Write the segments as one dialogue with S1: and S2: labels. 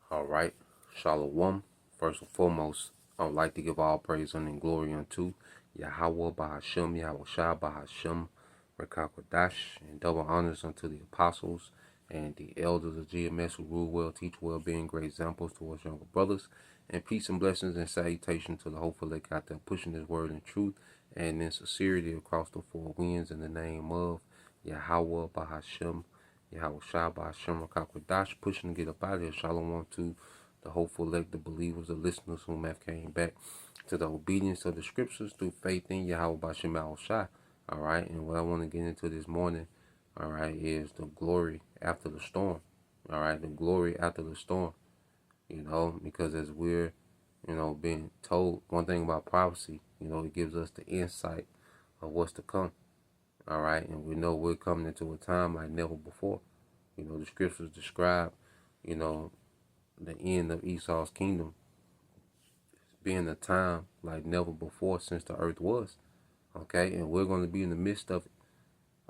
S1: All right. Shalom. First and foremost, I would like to give all praise and glory unto YAHAWAH, BAHASHAM, YAHAWASHI, BAHASHAM, QADASH, and double honors unto the apostles and the elders of GMS who rule well, teach well, being great examples towards younger brothers. And peace and blessings and salutation to the hopeful that got there pushing this word in truth and in sincerity across the four winds in the name of YAHAWAH, BAHASHAM, YAHAWASHI, BAHASHAM, QADASH, pushing to get up out of here. Shalom to the hopeful elect, the believers, the listeners whom have came back to the obedience of the scriptures through faith in Yahweh Bashem Al-Shai. All right, and what I want to get into this morning, all right, is the glory after the storm. All right, the glory after the storm. You know, because as we're, being told one thing about prophecy, it gives us the insight of what's to come. All right, and we know we're coming into a time like never before. The scriptures describe, the end of Esau's kingdom being a time like never before since the earth was. Okay, and we're going to be in the midst of it.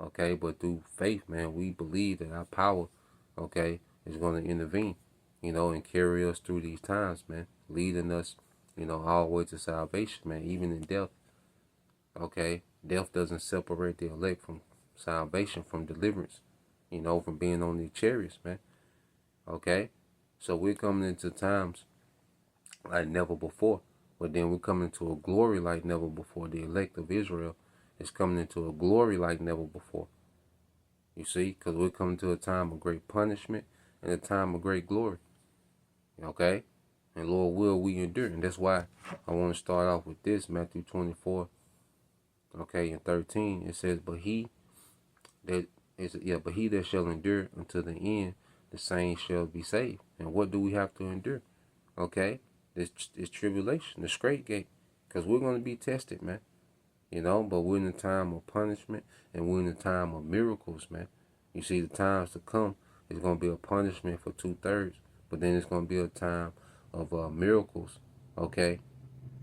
S1: Okay, but through faith, man, we believe that our power, okay, is going to intervene, and carry us through these times, man, leading us, all the way to salvation, man, even in death. Okay, death doesn't separate the elect from salvation, from deliverance, from being on the chariots, man. Okay, so we're coming into times like never before. But then we're coming into a glory like never before. The elect of Israel is coming into a glory like never before. You see, because we're coming to a time of great punishment and a time of great glory. Okay? And Lord will we endure. And that's why I want to start off with this, Matthew 24, okay, and 13. It says, but he that shall endure unto the end, the same shall be saved. And what do we have to endure? Okay? This tribulation, the straight gate, because we're going to be tested, man. But we're in the time of punishment and we're in the time of miracles, man. You see, the times to come is going to be a punishment for 2/3, but then it's going to be a time of miracles, okay,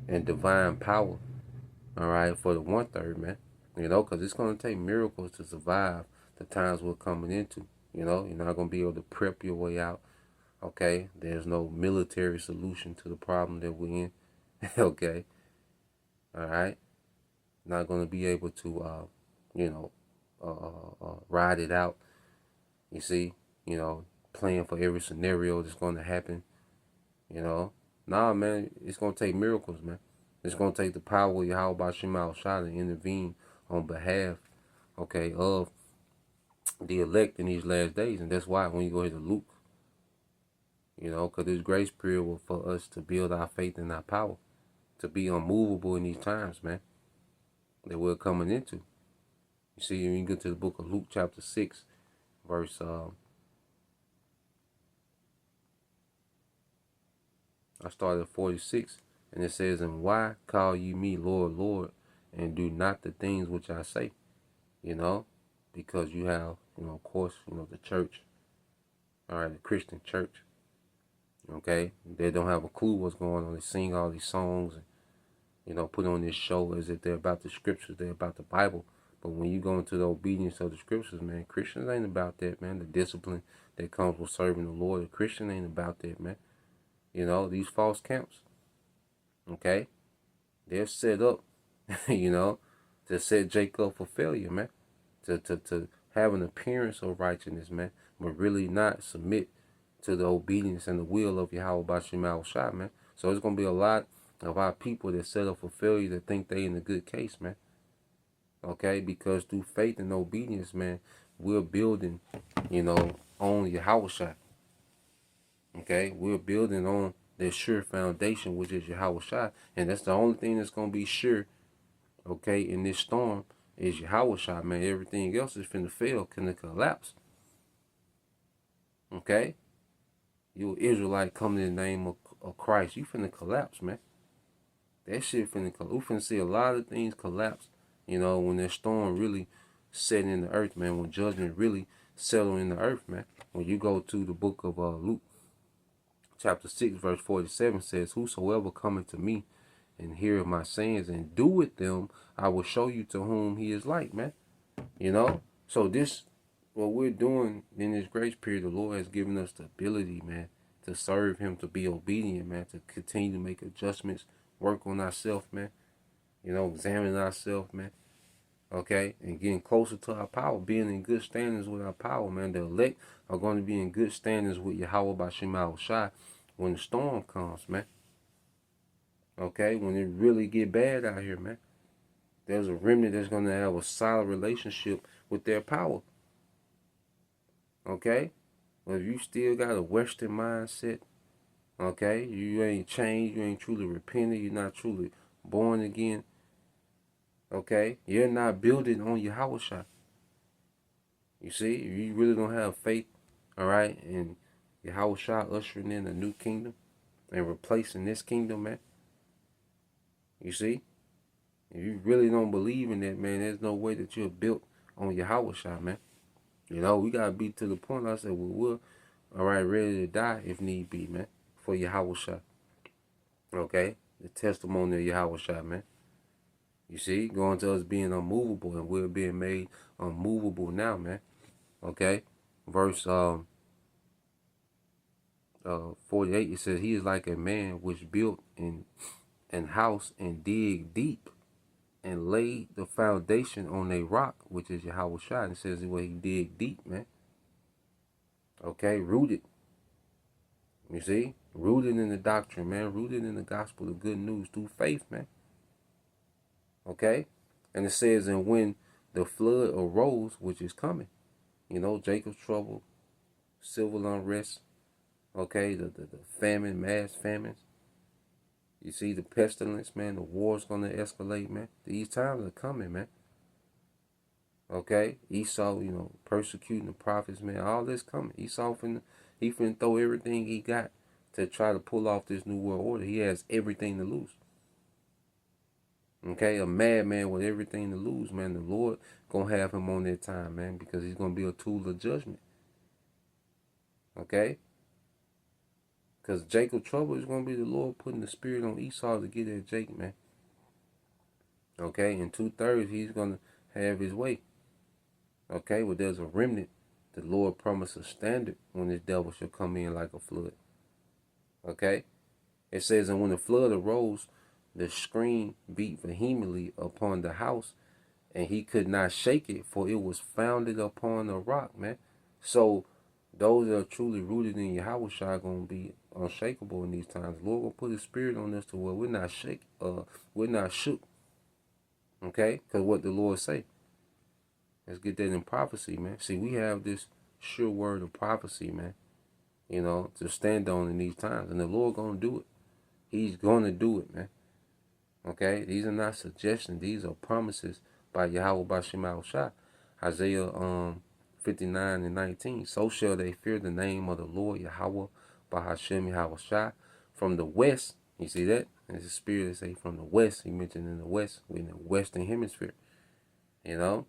S1: and divine power, all right, for the 1/3, man. Because it's going to take miracles to survive the times we're coming into. You're not going to be able to prep your way out. Okay, there's no military solution to the problem that we're in. Okay, all right. Not going to be able to, ride it out. You see, playing for every scenario that's going to happen. Nah, man, it's going to take miracles, man. It's going to take the power of Yahweh Bashem Al-Shai to intervene on behalf, okay, of the elect in these last days. And that's why when you go ahead to Luke, because this grace period was for us to build our faith and our power, to be unmovable in these times, man, that we're coming into. You see, when you get to the book of Luke chapter 6, verse, I started at 46, and it says, and why call ye me Lord, Lord, and do not the things which I say? Because you have, of course, the church, all right, the Christian church. Okay, they don't have a clue what's going on. They sing all these songs and, put on this show as if they're about the scriptures, they're about the Bible. But when you go into the obedience of the scriptures, man, Christians ain't about that, man. The discipline that comes with serving the Lord, the Christian ain't about that, man. These false camps, okay, they're set up, to set Jacob up for failure, man. To have an appearance of righteousness, man, but really not submit to the obedience and the will of Yahweh Bashem Al-Shai, man. So it's going to be a lot of our people that set up for failure that think they in a good case, man. Okay, because through faith and obedience, man, we're building, on YAHAWASHI. Okay, we're building on the sure foundation, which is YAHAWASHI. And that's the only thing that's going to be sure, okay, in this storm is YAHAWASHI, man. Everything else is finna fail, can collapse. Okay? You Israelite coming in the name of Christ, you finna collapse, man. That shit finna collapse. We finna see a lot of things collapse, when that storm really setting in the earth, man. When judgment really settle in the earth, man. When you go to the book of Luke, chapter 6, verse 47 says, whosoever cometh to me and heareth my sayings and doeth them, I will show you to whom he is like, man. So this, what we're doing in this grace period, the Lord has given us the ability, man, to serve him, to be obedient, man, to continue to make adjustments, work on ourselves, man, you know, examine ourselves, man, okay, and getting closer to our power, being in good standings with our power, man. The elect are going to be in good standings with Yahawah YAHAWASHI when the storm comes, man, okay, when it really get bad out here, man. There's a remnant that's going to have a solid relationship with their power, okay. But if you still got a Western mindset, okay, you ain't changed, you ain't truly repented, you're not truly born again, okay, you're not building on Yahawashi. You see, if you really don't have faith, all right, and Yahawashi ushering in a new kingdom and replacing this kingdom, man, you see, if you really don't believe in that, man, there's no way that you're built on Yahawashi, man. You know, we got to be to the point, I said, well, we're, all right, ready to die if need be, man, for Yahawashi. Okay? The testimony of Yahawashi, man. You see, going to us being unmovable, and we're being made unmovable now, man. Okay? Verse 48, it says, he is like a man which built an house and dig deep and laid the foundation on a rock, which is Yahawashi. And it says the way he dig deep, man. Okay? Rooted. You see? Rooted in the doctrine, man. Rooted in the gospel, the good news through faith, man. Okay? And it says, and when the flood arose, which is coming, you know, Jacob's trouble, civil unrest, okay, the famine, mass famines. You see the pestilence, man, the war's going to escalate, man. These times are coming, man. Okay? Esau, you know, persecuting the prophets, man. All this coming. Esau, he finna throw everything he got to try to pull off this new world order. He has everything to lose. Okay, a madman with everything to lose, man. The Lord gonna have him on that time, man, because he's gonna be a tool of judgment. Okay? Because Jacob's trouble is gonna be the Lord putting the spirit on Esau to get at Jacob, man. Okay, in 2/3 he's gonna have his way. Okay, well there's a remnant. The Lord promised a standard when this devil shall come in like a flood. Okay? It says, and when the flood arose, the screen beat vehemently upon the house, and he could not shake it, for it was founded upon a rock, man. So those that are truly rooted in Yahawashi are going to be unshakable in these times. The Lord will put his spirit on us to where we're not shook. Okay? Because what the Lord say. Let's get that in prophecy, man. See, we have this sure word of prophecy, man, you know, to stand on in these times. And the Lord going to do it. He's going to do it, man. Okay? These are not suggestions. These are promises by Yahawah YAHAWASHI. Isaiah 59:19. So shall they fear the name of the Lord Yahawah BAHASHAM YAHAWASHI from the west. You see that? There's a spirit that say from the west. He mentioned in the west. We're in the western hemisphere. You know?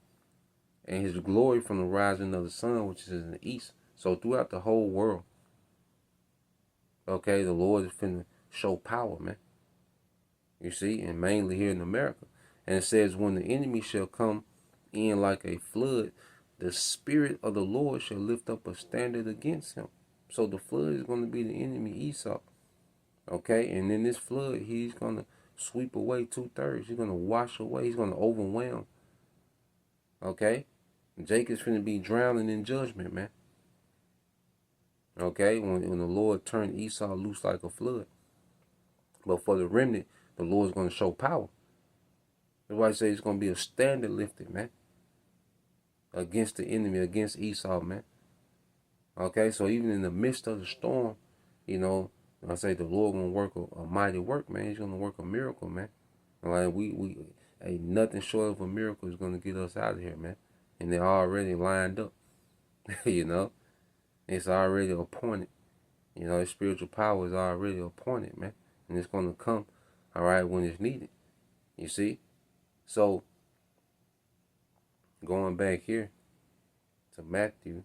S1: And his glory from the rising of the sun, which is in the east. So throughout the whole world, okay, the Lord is finna show power, man. You see, and mainly here in America. And it says, when the enemy shall come in like a flood, the spirit of the Lord shall lift up a standard against him. So the flood is going to be the enemy Esau. Okay, and in this flood, he's going to sweep away 2/3. He's going to wash away. He's going to overwhelm. Okay, Jacob's finna be drowning in judgment, man. Okay, when the Lord turned Esau loose like a flood. But for the remnant, the Lord's going to show power. That's why I say it's going to be a standard lifted, man, against the enemy, against Esau, man. Okay, so even in the midst of the storm, you know, I say the Lord going to work a mighty work, man. He's going to work a miracle, man. Like we ain't nothing short of a miracle is going to get us out of here, man. And they're already lined up, you know. It's already appointed. You know, spiritual power is already appointed, man. And it's going to come, all right, when it's needed. You see? So, going back here to Matthew.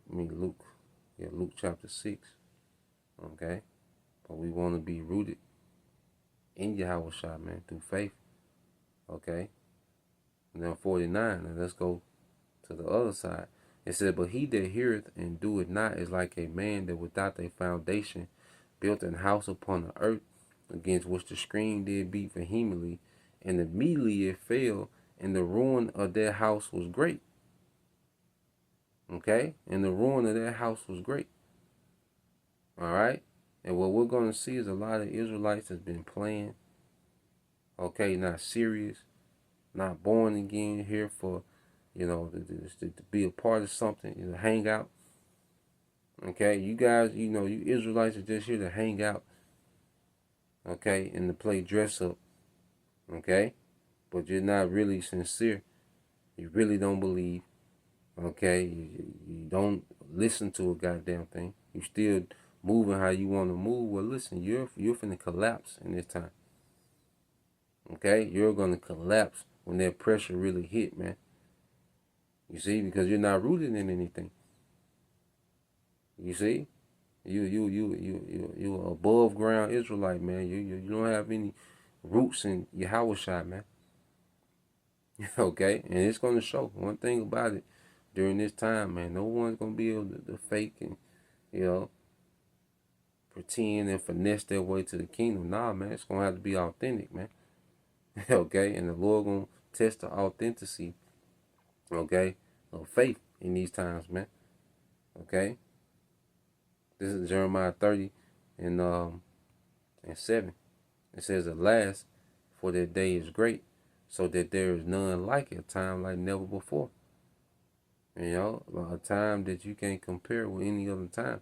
S1: Luke. Yeah, Luke chapter 6. Okay? But we want to be rooted in Yahawashi, man, through faith. Okay. And then 49. And let's go to the other side. It said, but he that heareth and doeth not is like a man that without a foundation built an house upon the earth, against which the stream did beat vehemently, and immediately it fell, and the ruin of that house was great. Okay? And the ruin of that house was great. All right? And what we're going to see is a lot of Israelites has been playing. Okay? Not serious. Not born again, here for, to be a part of something, hang out. Okay? You guys, you Israelites are just here to hang out. Okay? And to play dress up. Okay? But you're not really sincere. You really don't believe. Okay? You don't listen to a goddamn thing. You still moving how you want to move. Well, listen, you're finna collapse in this time. Okay? You're going to collapse when that pressure really hit, man. You see? Because you're not rooted in anything. You see? You above ground Israelite, man. You don't have any roots in YAHAWASHI, man. Okay? And it's going to show. One thing about it, during this time, man, no one's going to be able to fake and, pretend and finesse their way to the kingdom. Nah, man, it's going to have to be authentic, man. Okay? And the Lord going to test the authenticity, okay, of faith in these times, man. Okay? This is Jeremiah 30 and 7. It says, alas, for that day is great, so that there is none like it, a time like never before. A time that you can't compare with any other time.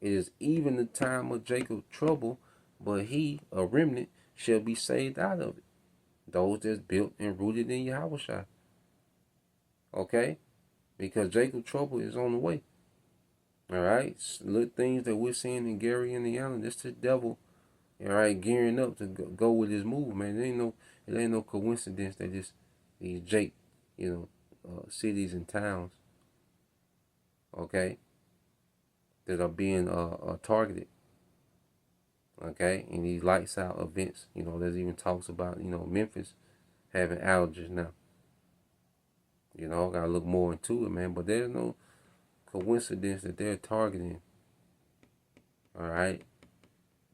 S1: It is even the time of Jacob's trouble, but he, a remnant, shall be saved out of it. Those that's built and rooted in YAHAWASHI. Okay? Because Jacob's trouble is on the way. All right? Little things that we're seeing in Gary, Indiana, this the devil, all right, gearing up to go with his move, man. It ain't no coincidence that these Jake, cities and towns, okay, that are being targeted, okay, in these lights out events. There's even talks about, Memphis having outages now. Gotta look more into it, man. But there's no coincidence that they're targeting, all right,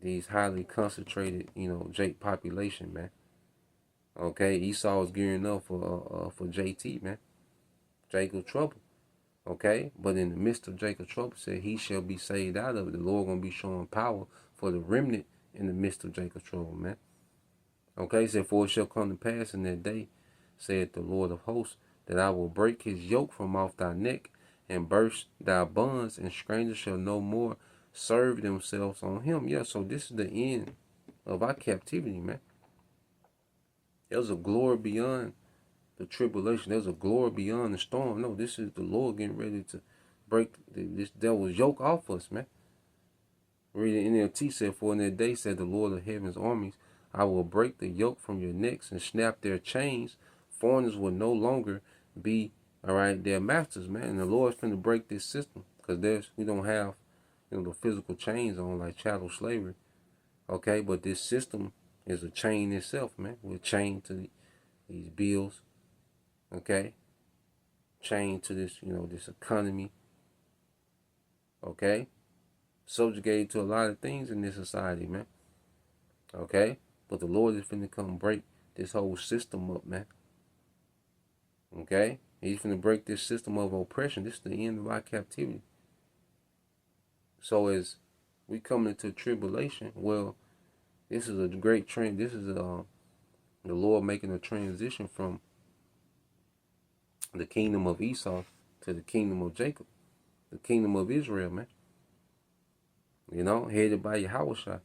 S1: these highly concentrated, Jake population, man. Okay, Esau is gearing up for JT, man. Jacob's trouble. Okay, but in the midst of Jacob's trouble, said he shall be saved out of it. The Lord gonna be showing power for the remnant in the midst of Jacob's trouble, man. Okay, said, for it shall come to pass in that day, said the Lord of hosts, that I will break his yoke from off thy neck and burst thy bonds, and strangers shall no more serve themselves on him. Yeah, so this is the end of our captivity, man. There's a glory beyond the tribulation. There's a glory beyond the storm. No, this is the Lord getting ready to break this devil's yoke off us, man. Reading NLT said, for in that day, said the Lord of heaven's armies, I will break the yoke from your necks and snap their chains. Foreigners will no longer be, all right, their masters, man. And the Lord's finna break this system, because we don't have, the physical chains on like chattel slavery. Okay, but this system is a chain itself, man. We're chained to these bills. Okay, chained to this, this economy. Okay, subjugated to a lot of things in this society, man. Okay, but the Lord is finna come break this whole system up, man. Okay, he's finna break this system of oppression. This is the end of our captivity. So as we come into tribulation, well, this is a great trend. This is the Lord making a transition from the kingdom of Esau to the kingdom of Jacob, the kingdom of Israel, man. Headed by YAHAWASHI.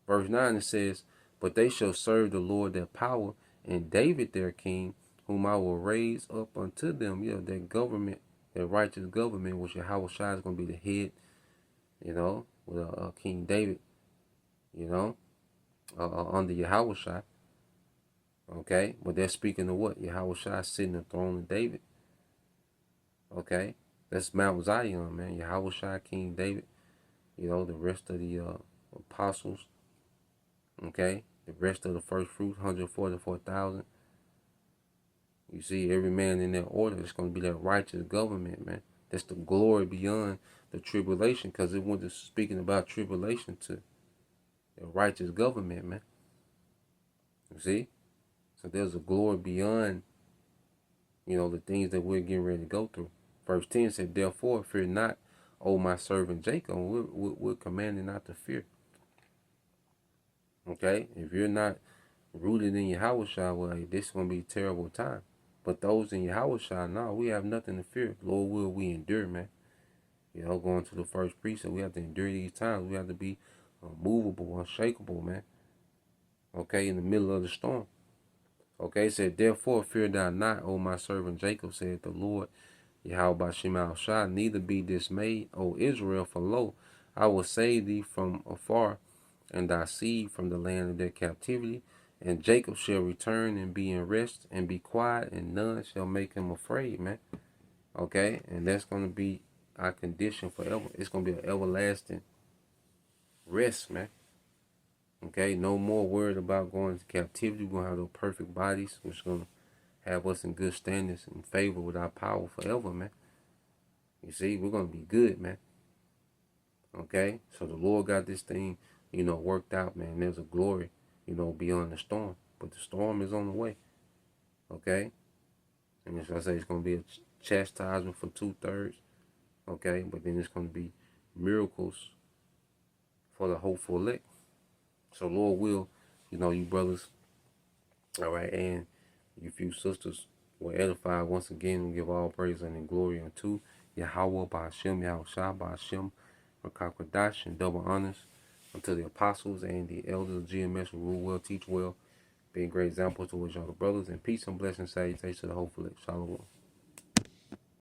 S1: Verse 9, it says, but they shall serve the Lord their power, and David their king, whom I will raise up unto them. That government, that righteous government, which YAHAWASHI is going to be the head, with King David, under YAHAWASHI. Okay, but they're speaking of what? YAHAWASHI sitting on the throne of David. Okay, that's Mount Zion, man. YAHAWASHI, King David, the rest of the apostles. Okay, the rest of the first fruit, 144,000. You see, every man in that order is going to be that righteous government, man. That's the glory beyond the tribulation, because it wasn't speaking about tribulation to the righteous government, man. You see? So there's a glory beyond, the things that we're getting ready to go through. Verse 10 said, therefore, fear not, O my servant Jacob. We're commanded not to fear. Okay? If you're not rooted in YAHAWASHI, well, this is going to be a terrible time. But those in YAHAWASHI, no, we have nothing to fear. Lord will we endure, man. Going to the first precept, we have to endure these times. We have to be unmovable, unshakable, man. Okay, in the middle of the storm. Okay, it said, therefore fear thou not, O my servant Jacob, said the Lord, YAHAWASHI, neither be dismayed, O Israel, for lo, I will save thee from afar, and thy seed from the land of their captivity. And Jacob shall return and be in rest, and be quiet, and none shall make him afraid, man. Okay, and that's going to be our condition forever. It's going to be an everlasting rest, man. Okay, no more worried about going to captivity. We're going to have those perfect bodies, which is going to have us in good standings and favor with our power forever, man. You see, we're going to be good, man. Okay, so the Lord got this thing, worked out, man. There's a glory, beyond the storm. But the storm is on the way. Okay, and as I say, it's going to be a chastisement for 2/3. Okay, but then it's going to be miracles for the hopeful elect. So Lord will, you brothers, all right, and you few sisters will edify once again and give all praise and glory unto YAHAWAH, BAHASHAM, YAHAWASHI, BAHASHAM, QADASH, and double honors unto the apostles and the elders of GMS who rule well, teach well, being great examples towards y'all the brothers, and peace and blessings, salutations to the hopeful elect. Shalom.